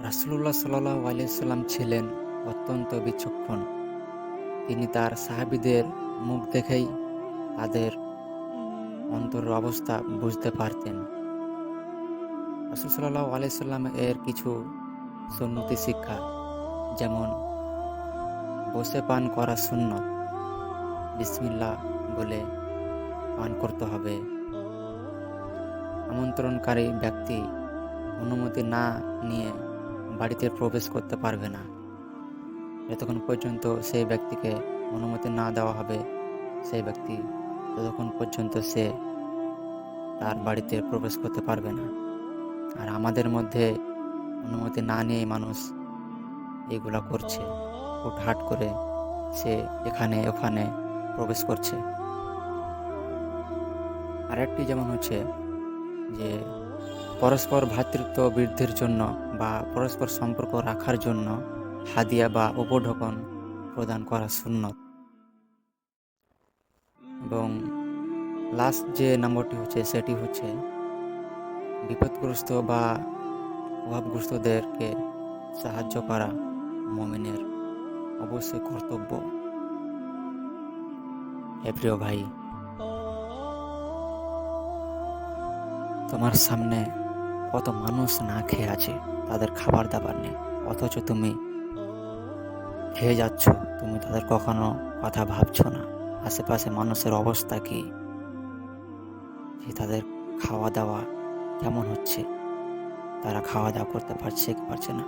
রাসূলুল্লাহ সাল্লাল্লাহু আলাইহি সাল্লাম ছিলেন অত্যন্ত বিচক্ষণ। তিনি তার সাহাবীদের মুখ দেখেই তাদের অন্তরের অবস্থা বুঝতে পারতেন। রাসূল সাল্লাল্লাহু আলাইহি সাল্লাম এর কিছু সুন্নতি শিক্ষা, যেমন বসে পান করা সুন্নত, বিসমিল্লাহ বলে পান করতে হবে। আমন্ত্রণকারী ব্যক্তি অনুমতি না নিয়ে বাড়িতে প্রবেশ করতে পারবে না। যতক্ষণ পর্যন্ত সেই ব্যক্তিকে অনুমতি না দেওয়া হবে, সেই ব্যক্তি ততক্ষণ পর্যন্ত সে তার বাড়িতে প্রবেশ করতে পারবে না। আর আমাদের মধ্যে অনুমতি না নিয়েই মানুষ এগুলা করছে, হুটহাট করে সে এখানে ওখানে প্রবেশ করছে। আরেকটি যেমন হচ্ছে যে পরস্পর ভ্রাতৃত্ব বৃদ্ধির জন্য বা পরস্পর সম্পর্ক রাখার জন্য হাদিয়া বা উপঢৌকন প্রদান করা সুন্নত। এবং লাস্ট যে নম্বরটি হচ্ছে সেটি হচ্ছে বিপদগ্রস্ত বা অভাবগ্রস্তদেরকে সাহায্য করা মুমিনের অবশ্যই কর্তব্য। হে প্রিয় ভাই, তোমার সামনে কত মানুষ না খেয়ে আছে, তাদের খাবার দাবার নেই, অথচ তুমি খেয়ে যাচ্ছ। তুমি তাদের কখনো কথা ভাবছো না আশেপাশে মানুষের অবস্থা কি, যে তাদের খাওয়া দাওয়া কেমন হচ্ছে, তারা খাওয়া দাওয়া করতে পারছে কি পারছে না।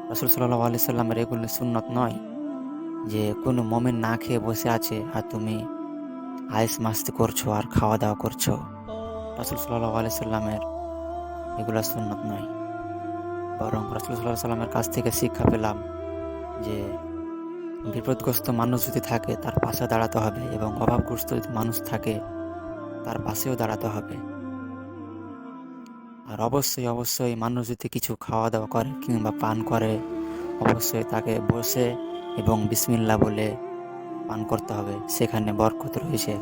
রাসূল সাল্লাল্লাহু আলাইহি সাল্লামের এগুলো সুন্নত নয় যে কোনো মুমিন না খেয়ে বসে আছে আর তুমি আয়েশ মাস্তি করছো আর খাওয়া দাওয়া করছো। রাসূল সাল্লাল্লাহু আলাইহি সাল্লামের এগুলা সুন্নত নয়। বরং রাসূল সাল্লাল্লাহু আলাইহি সাল্লামের কাছ থেকে শিক্ষা পেলাম যে বিপদগ্রস্ত মানুষ যদি থাকে তার পাশে দাঁড়াতে হবে, এবং অভাবগ্রস্ত যদি মানুষ থাকে তার পাশেও দাঁড়াতে হবে। আর অবশ্যই মানুষ যদি কিছু খাওয়া দাওয়া করে কিংবা পান করে, অবশ্যই তাকে বসে এবং বিসমিল্লাহ বলে পান করতে হবে, সেখানে বরকত রয়েছে।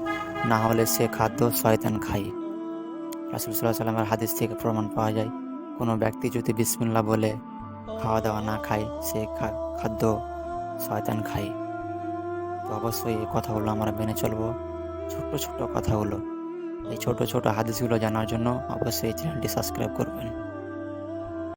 না হলে সে খাদ্য শয়তান খায়। রাসূল সাল্লাল্লাহু আলাইহি সাল্লামের হাদিস থেকে প্রমাণ পাওয়া যায়, কোনো ব্যক্তি যদি বিসমিল্লাহ বলে খাওয়া দাওয়া না খায়, সে খাদ্য শয়তান খায়। তো অবশ্যই এই কথাগুলো আমরা মেনে চলবো। ছোট্ট ছোট্ট কথাগুলো, এই ছোট ছোট হাদিসগুলো জানার জন্য অবশ্যই এই চ্যানেলটি সাবস্ক্রাইব করবেন।